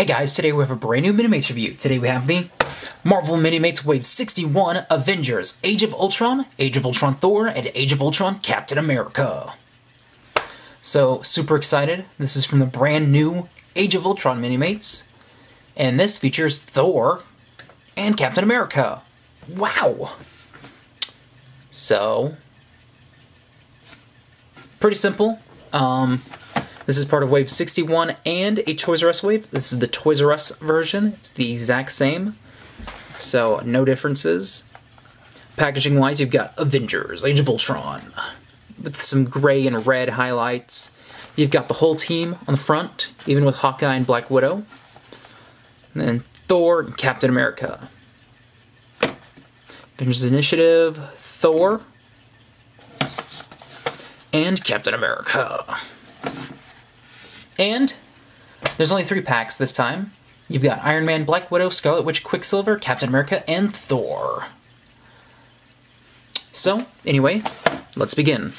Hey guys, today we have a brand new Minimates review. Today we have the Marvel Minimates Wave 61 Avengers, Age of Ultron Thor, and Age of Ultron Captain America. So, super excited. This is from the brand new Age of Ultron Minimates. And this features Thor and Captain America. Wow! So, pretty simple. This is part of Wave 61 and a Toys R Us wave. This is the Toys R Us version. It's the exact same. So, no differences. Packaging-wise, you've got Avengers, Age of Ultron, with some gray and red highlights. You've got the whole team on the front, even with Hawkeye and Black Widow. And then Thor and Captain America. Avengers Initiative, Thor, and Captain America. And there's only 3 packs this time. You've got Iron Man, Black Widow, Scarlet Witch, Quicksilver, Captain America, and Thor. So, anyway, let's begin.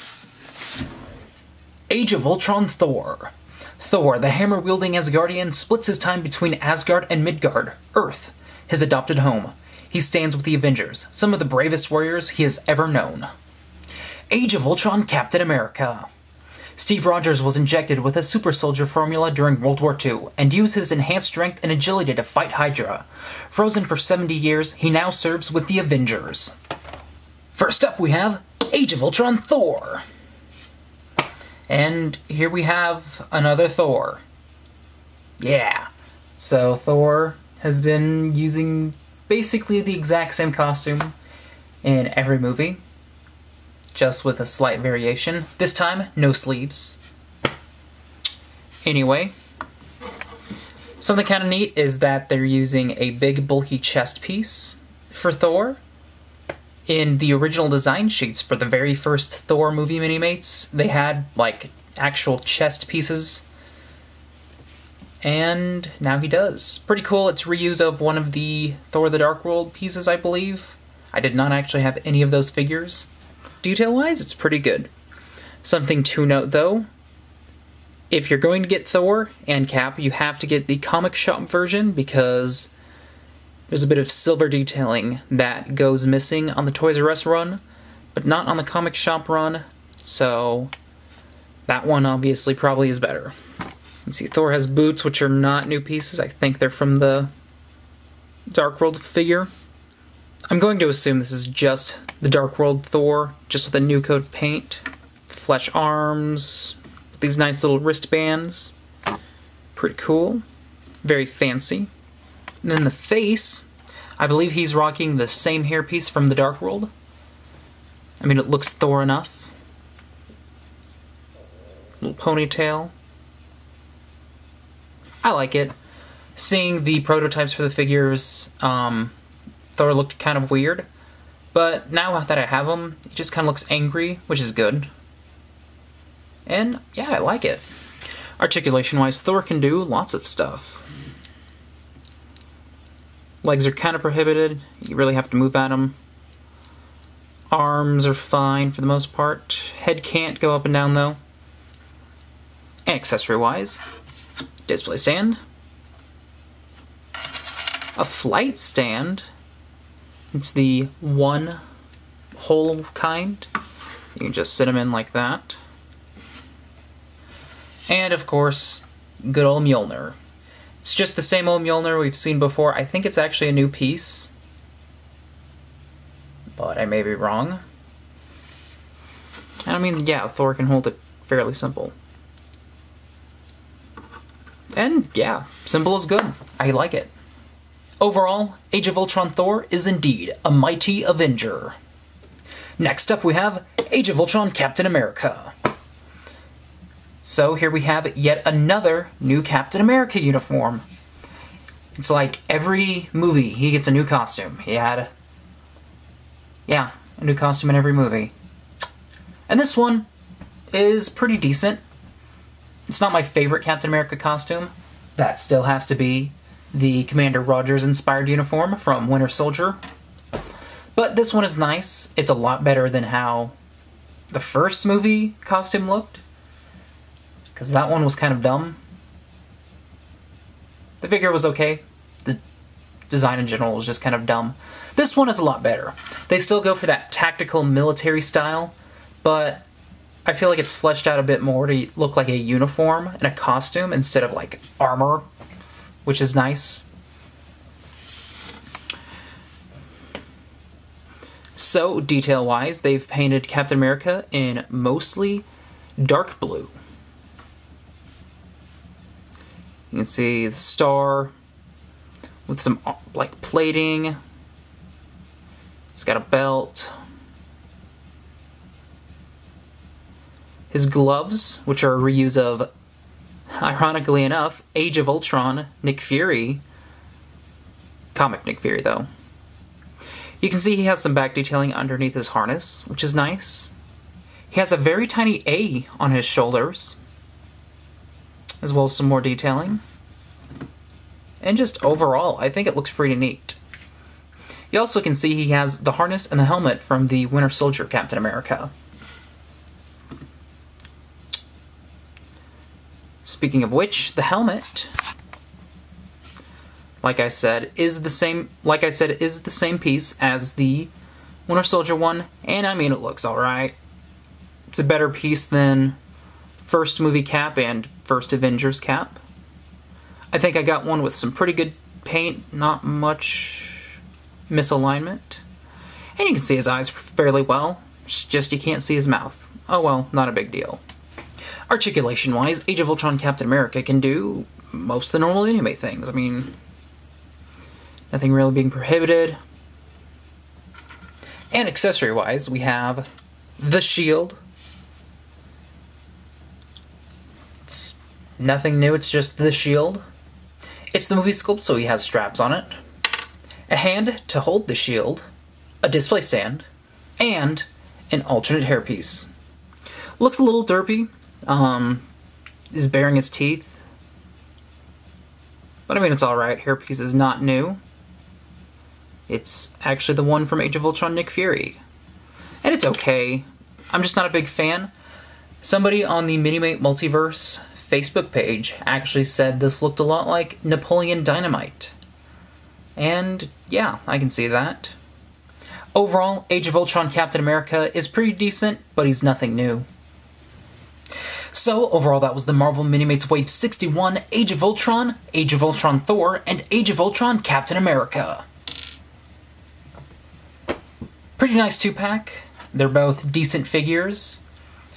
Age of Ultron Thor. Thor, the hammer-wielding Asgardian, splits his time between Asgard and Midgard, Earth, his adopted home. He stands with the Avengers, some of the bravest warriors he has ever known. Age of Ultron Captain America. Steve Rogers was injected with a super soldier formula during World War II and used his enhanced strength and agility to fight Hydra. Frozen for 70 years, he now serves with the Avengers. First up we have Age of Ultron Thor. And here we have another Thor. Yeah. So Thor has been using basically the exact same costume in every movie, just with a slight variation. This time, no sleeves. Anyway, something kind of neat is that they're using a big bulky chest piece for Thor. In the original design sheets for the very first Thor movie Minimates, they had, like, actual chest pieces. And now he does. Pretty cool. It's reuse of one of the Thor the Dark World pieces, I believe. I did not actually have any of those figures. Detail-wise, it's pretty good. Something to note, though, if you're going to get Thor and Cap, you have to get the comic shop version because there's a bit of silver detailing that goes missing on the Toys R Us run, but not on the comic shop run, so that one obviously probably is better. You see, Thor has boots, which are not new pieces. I think they're from the Dark World figure. I'm going to assume this is just the Dark World Thor, just with a new coat of paint. Flesh arms, with these nice little wristbands. Pretty cool. Very fancy. And then the face, I believe he's rocking the same hairpiece from the Dark World. I mean, it looks Thor enough. Little ponytail. I like it. Seeing the prototypes for the figures, Thor looked kind of weird, but now that I have him, he just kind of looks angry, which is good. And yeah, I like it. Articulation-wise, Thor can do lots of stuff. Legs are kind of prohibited. You really have to move at them. Arms are fine for the most part. Head can't go up and down, though. And accessory-wise, display stand. A flight stand. It's the one hole kind. You can just sit them in like that. And of course, good old Mjolnir. It's just the same old Mjolnir we've seen before. I think it's actually a new piece, but I may be wrong. I mean, yeah, Thor can hold it fairly simple. And yeah, simple is good. I like it. Overall, Age of Ultron Thor is indeed a mighty Avenger. Next up we have Age of Ultron Captain America. So here we have yet another new Captain America uniform. It's like every movie he gets a new costume. He had, yeah, a new costume in every movie. And this one is pretty decent. It's not my favorite Captain America costume. That still has to be the Commander Rogers-inspired uniform from Winter Soldier. But this one is nice. It's a lot better than how the first movie costume looked, because that one was kind of dumb. The figure was okay. The design in general was just kind of dumb. This one is a lot better. They still go for that tactical military style, but I feel like it's fleshed out a bit more to look like a uniform and a costume instead of like armor, which is nice. So, detail-wise, they've painted Captain America in mostly dark blue. You can see the star with some, like, plating. He's got a belt. His gloves, which are a reuse of, ironically enough, Age of Ultron Nick Fury. Comic Nick Fury, though. You can see he has some back detailing underneath his harness, which is nice. He has a very tiny A on his shoulders, as well as some more detailing. And just overall, I think it looks pretty neat. You also can see he has the harness and the helmet from the Winter Soldier Captain America. Speaking of which, the helmet, like I said, is the same piece as the Winter Soldier one, and I mean, it looks alright. It's a better piece than first movie cap and first Avengers cap. I think I got one with some pretty good paint, not much misalignment. And you can see his eyes fairly well, it's just you can't see his mouth. Oh well, not a big deal. Articulation-wise, Age of Ultron Captain America can do most of the normal anime things. I mean, nothing really being prohibited. And accessory-wise, we have the shield. It's nothing new, it's just the shield. It's the movie sculpt, so he has straps on it. A hand to hold the shield, a display stand, and an alternate hairpiece. Looks a little derpy. Is baring his teeth. But I mean, it's alright. Hairpiece is not new. It's actually the one from Age of Ultron Nick Fury. And it's okay. I'm just not a big fan. Somebody on the Minimate Multiverse Facebook page actually said this looked a lot like Napoleon Dynamite. And yeah, I can see that. Overall, Age of Ultron Captain America is pretty decent, but he's nothing new. So, overall, that was the Marvel Minimates Wave 61, Age of Ultron Thor, and Age of Ultron Captain America. Pretty nice 2-pack. They're both decent figures.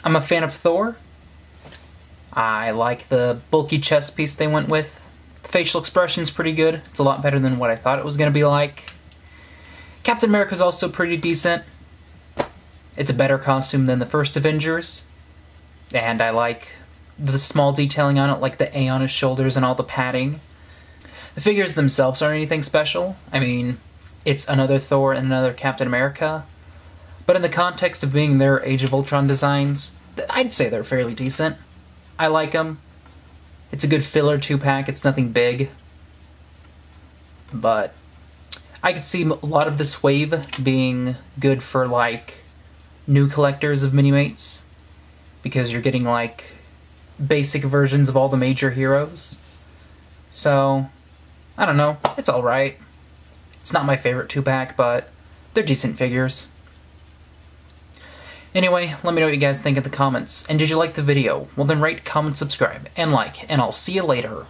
I'm a fan of Thor. I like the bulky chest piece they went with. The facial expression's pretty good. It's a lot better than what I thought it was going to be like. Captain America's also pretty decent. It's a better costume than the first Avengers. And I like the small detailing on it, like the A on his shoulders and all the padding. The figures themselves aren't anything special. I mean, it's another Thor and another Captain America. But in the context of being their Age of Ultron designs, I'd say they're fairly decent. I like them. It's a good filler 2-pack. It's nothing big. But I could see a lot of this wave being good for, like, new collectors of Minimates. Because you're getting, like, basic versions of all the major heroes. So, I don't know. It's alright. It's not my favorite 2-pack, but they're decent figures. Anyway, let me know what you guys think in the comments. And did you like the video? Well then rate, comment, subscribe, and like, and I'll see you later.